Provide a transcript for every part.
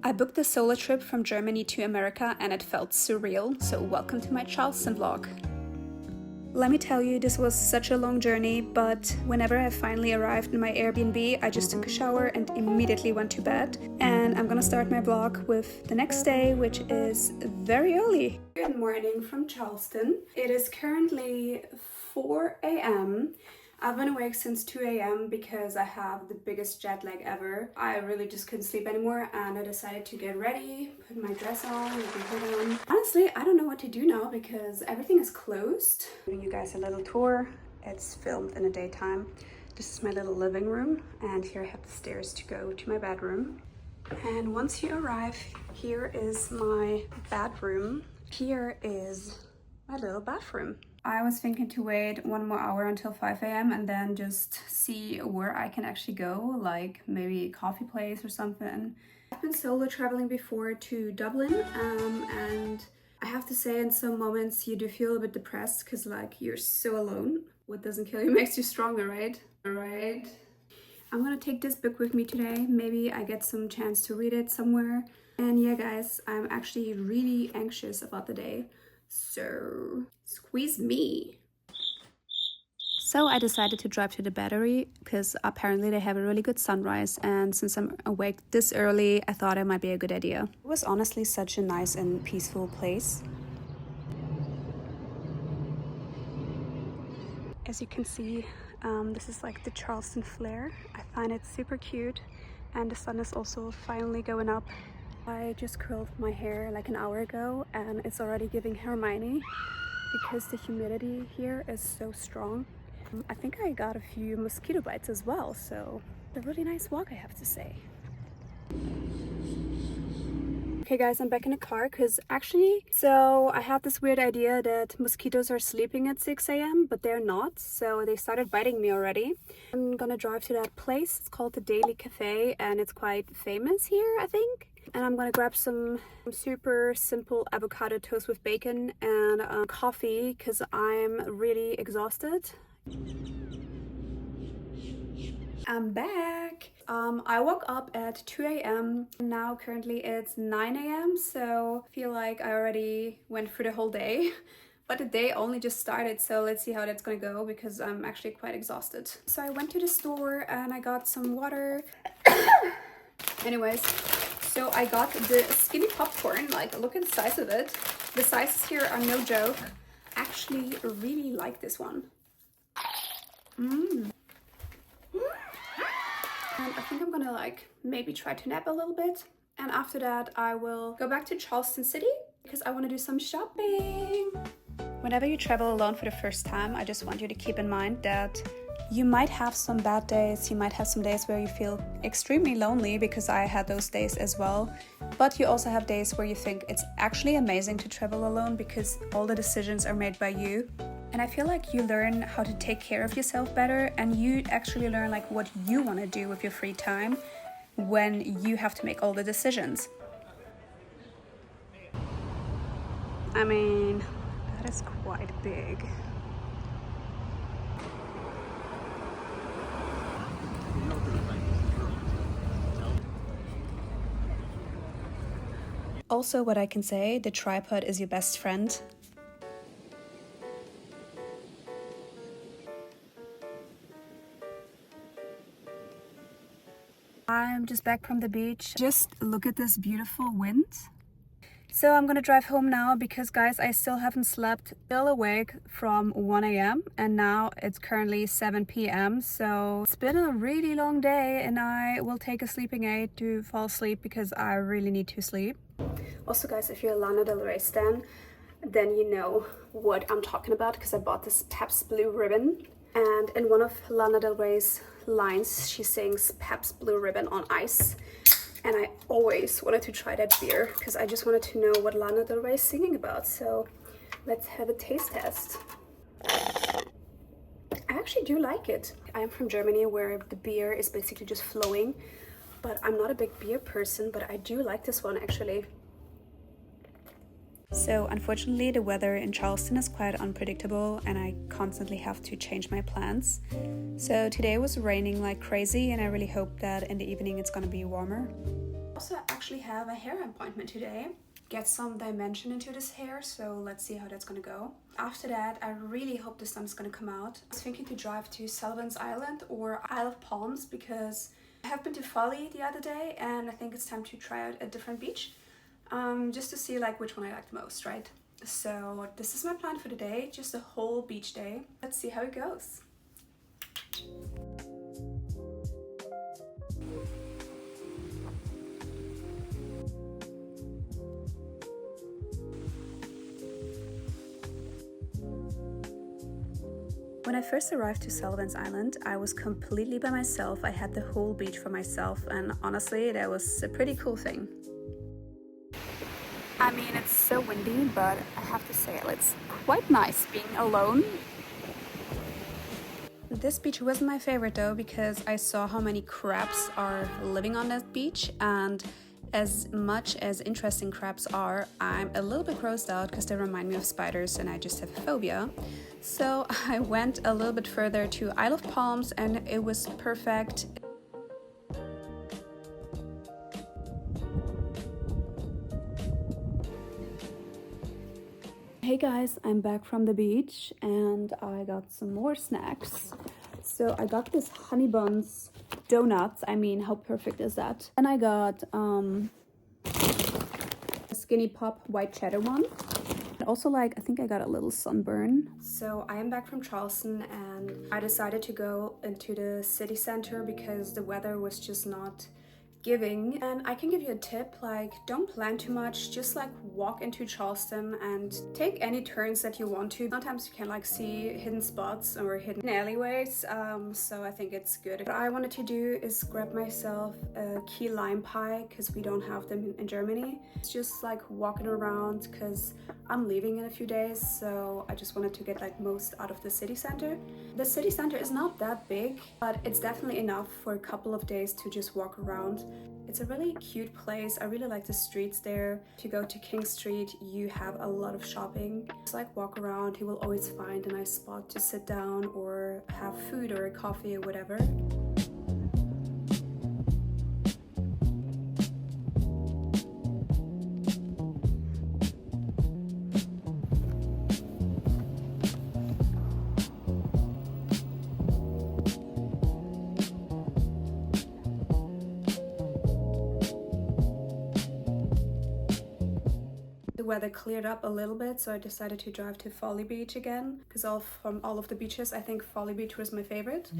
I booked a solo trip from Germany to America and it felt surreal, so welcome to my Charleston vlog. Let me tell you, this was such a long journey, but whenever I finally arrived in my Airbnb, I just took a shower and immediately went to bed. And I'm gonna start my vlog with the next day, which is very early. Good morning from Charleston. It is currently 4 a.m. I've been awake since 2 a.m. because I have the biggest jet lag ever. I really just couldn't sleep anymore and I decided to get ready, put my dress on, put my hood on. Honestly, I don't know what to do now because everything is closed. I'm giving you guys a little tour. It's filmed in the daytime. This is my little living room and here I have the stairs to go to my bedroom. And once you arrive, here is my bedroom. Here is my little bathroom. I was thinking to wait 1 more hour until 5 a.m. and then just see where I can actually go, like maybe a coffee place or something. I've been solo traveling before to Dublin and I have to say in some moments you do feel a bit depressed because like you're so alone. What doesn't kill you makes you stronger, right? Alright. I'm gonna take this book with me today. Maybe I get some chance to read it somewhere. And yeah guys, I'm actually really anxious about the day. So, squeeze me. So I decided to drive to the Battery because apparently they have a really good sunrise, and since I'm awake this early, I thought it might be a good idea. It was honestly such a nice and peaceful place. As you can see, this is like the Charleston flare. I find it super cute and the sun is also finally going up. I just curled my hair like an hour ago and it's already giving Hermione because the humidity here is so strong. I think I got a few mosquito bites as well, so it's a really nice walk, I have to say. Okay guys, I'm back in the car because actually, so I had this weird idea that mosquitoes are sleeping at 6 a.m. but they're not, so they started biting me already. I'm gonna drive to that place. It's called the Daily Cafe and it's quite famous here, I think. And I'm gonna grab some super simple avocado toast with bacon and coffee because I'm really exhausted. I'm back. I woke up at 2 a.m. Now currently it's 9 a.m. so I feel like I already went through the whole day. But the day only just started, so let's see how that's gonna go because I'm actually quite exhausted. So I went to the store and I got some water. Anyways, so I got the skinny popcorn, like look at the size of it. The sizes here are no joke. Actually really like this one. And I think I'm gonna like maybe try to nap a little bit. And after that I will go back to Charleston City because I want to do some shopping. Whenever you travel alone for the first time, I just want you to keep in mind that you might have some bad days, you might have some days where you feel extremely lonely because I had those days as well. But you also have days where you think it's actually amazing to travel alone because all the decisions are made by you. And I feel like you learn how to take care of yourself better and you actually learn like what you want to do with your free time when you have to make all the decisions. I mean, that is quite big. Also, what I can say, the tripod is your best friend. I'm just back from the beach. Just look at this beautiful wind. So I'm gonna drive home now because guys, I still haven't slept. Still awake from 1 a.m. and now it's currently 7 p.m. So it's been a really long day and I will take a sleeping aid to fall asleep because I really need to sleep. Also guys, if you're a Lana Del Rey stan, then you know what I'm talking about because I bought this Pabst Blue Ribbon. And in one of Lana Del Rey's lines, she sings Pabst Blue Ribbon on ice. And I always wanted to try that beer because I just wanted to know what Lana Del Rey is singing about. So let's have a taste test. I actually do like it. I am from Germany where the beer is basically just flowing. But I'm not a big beer person, but I do like this one actually. So unfortunately the weather in Charleston is quite unpredictable and I constantly have to change my plans. So today was raining like crazy and I really hope that in the evening it's gonna be warmer. Also, I actually have a hair appointment today. Get some dimension into this hair, so let's see how that's gonna go. After that, I really hope the sun is gonna come out. I was thinking to drive to Sullivan's Island or Isle of Palms because I have been to Folly the other day and I think it's time to try out a different beach. Just to see like which one I like the most, right? So this is my plan for the day, just a whole beach day. Let's see how it goes. When I first arrived to Sullivan's Island, I was completely by myself. I had the whole beach for myself, and honestly, that was a pretty cool thing. I mean, it's so windy, but I have to say it's quite nice being alone. This beach wasn't my favorite though, because I saw how many crabs are living on that beach, and as much as interesting crabs are, I'm a little bit grossed out because they remind me of spiders and I just have a phobia. So I went a little bit further to Isle of Palms and it was perfect. Hey guys, I'm back from the beach and I got some more snacks. So I got this honey buns donuts. I mean, how perfect is that? And I got a Skinny Pop white cheddar one. And also I think I got a little sunburn. So I am back from Charleston and I decided to go into the city center because the weather was just not giving. And I can give you a tip, like don't plan too much, just like walk into Charleston and take any turns that you want to. Sometimes you can like see hidden spots or hidden alleyways, so I think it's good. What I wanted to do is grab myself a key lime pie because we don't have them in Germany. It's just like walking around because I'm leaving in a few days, so I just wanted to get like most out of the city center. The city center is not that big, but it's definitely enough for a couple of days to just walk around. It's a really cute place. I really like the streets there. If you go to King Street, you have a lot of shopping. Just like walk around, you will always find a nice spot to sit down or have food or a coffee or whatever. The weather cleared up a little bit, so I decided to drive to Folly Beach again because from all of the beaches, I think Folly Beach was my favorite.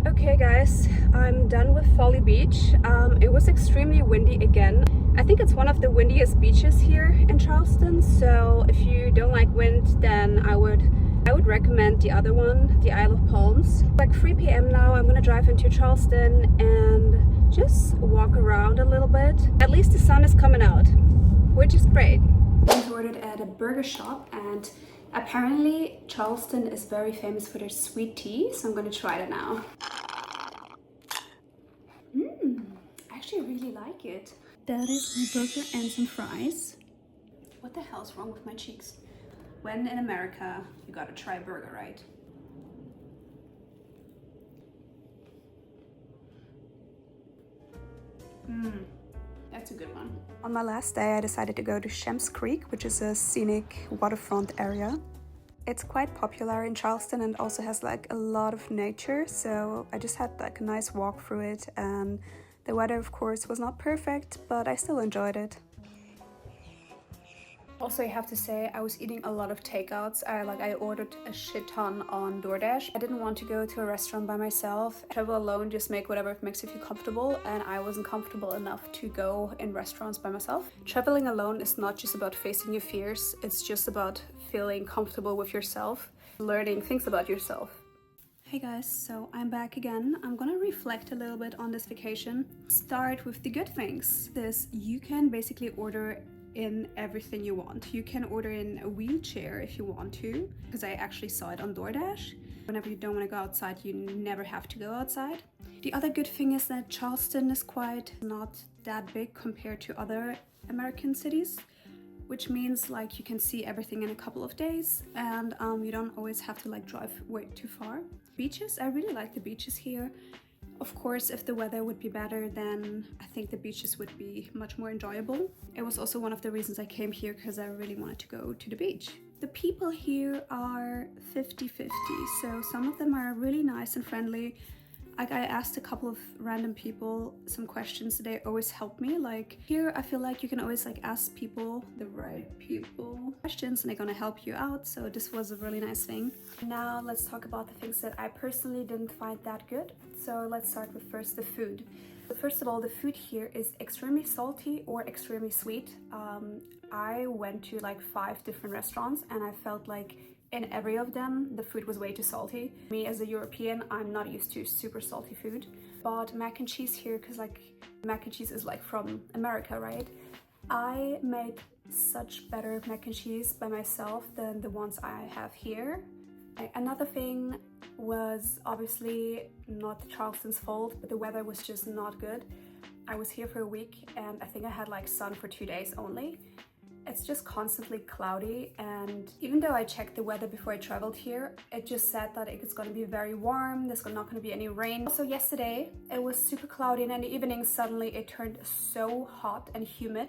Okay guys, I'm done with Folly Beach. It was extremely windy again. I think it's one of the windiest beaches here in Charleston, so if you don't like wind, then I would recommend the other one, the Isle of Palms. Like 3 p.m. now, I'm gonna drive into Charleston and just walk around a little bit. At least the sun is coming out, which is great. I ordered at a burger shop and apparently Charleston is very famous for their sweet tea, so I'm gonna try it now. I actually really like it. That is my burger and some fries. What the hell's wrong with my cheeks? When in America, you gotta try a burger, right? That's a good one. On my last day, I decided to go to Shems Creek, which is a scenic waterfront area. It's quite popular in Charleston and also has like a lot of nature, so I just had like a nice walk through it, and the weather of course was not perfect, but I still enjoyed it. Also, I have to say, I was eating a lot of takeouts. I ordered a shit ton on DoorDash. I didn't want to go to a restaurant by myself. Travel alone, just make whatever makes you feel comfortable, and I wasn't comfortable enough to go in restaurants by myself. Traveling alone is not just about facing your fears, it's just about feeling comfortable with yourself, learning things about yourself. Hey guys, so I'm back again. I'm gonna reflect a little bit on this vacation. Start with the good things. You can basically order in everything you want. You can order in a wheelchair if you want to, because I actually saw it on DoorDash. Whenever you don't want to go outside, you never have to go outside. The other good thing is that Charleston is quite not that big compared to other American cities, which means like you can see everything in a couple of days, and you don't always have to like drive way too far. Beaches, I really like the beaches here. Of course, if the weather would be better, then I think the beaches would be much more enjoyable. It was also one of the reasons I came here, because I really wanted to go to the beach. The people here are 50-50, so some of them are really nice and friendly. Like, I asked a couple of random people some questions, they always help me. Like here, I feel like you can always like ask people, the right people, questions, and they're gonna help you out. So this was a really nice thing. Now let's talk about the things that I personally didn't find that good. So let's start with first the food. First of all, the food here is extremely salty or extremely sweet. I went to like 5 different restaurants and I felt like in every of them, the food was way too salty. Me as a European, I'm not used to super salty food. But mac and cheese here, because like mac and cheese is like from America, right? I made such better mac and cheese by myself than the ones I have here. Another thing was obviously not Charleston's fault, but the weather was just not good. I was here for a week and I think I had like sun for 2 days only. It's just constantly cloudy, and even though I checked the weather before I traveled here, it just said that it's going to be very warm, there's not going to be any rain. Also yesterday it was super cloudy, and in the evening suddenly it turned so hot and humid.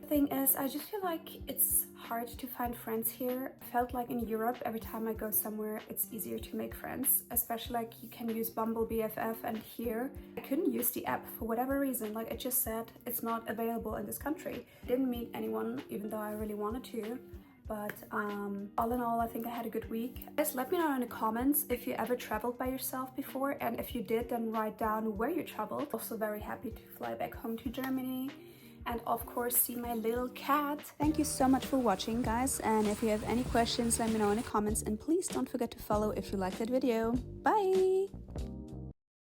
The thing is, I just feel like it's hard to find friends here. I felt like in Europe, every time I go somewhere, it's easier to make friends, especially like you can use Bumble BFF, and here I couldn't use the app for whatever reason. Like it just said it's not available in this country. I didn't meet anyone, even though I really wanted to. But all in all, I think I had a good week. Guys, let me know in the comments if you ever traveled by yourself before, and if you did, then write down where you traveled. Also very happy to fly back home to Germany. And of course see my little cat. Thank you so much for watching, guys, and if you have any questions, let me know in the comments, and please don't forget to follow if you liked that video. Bye!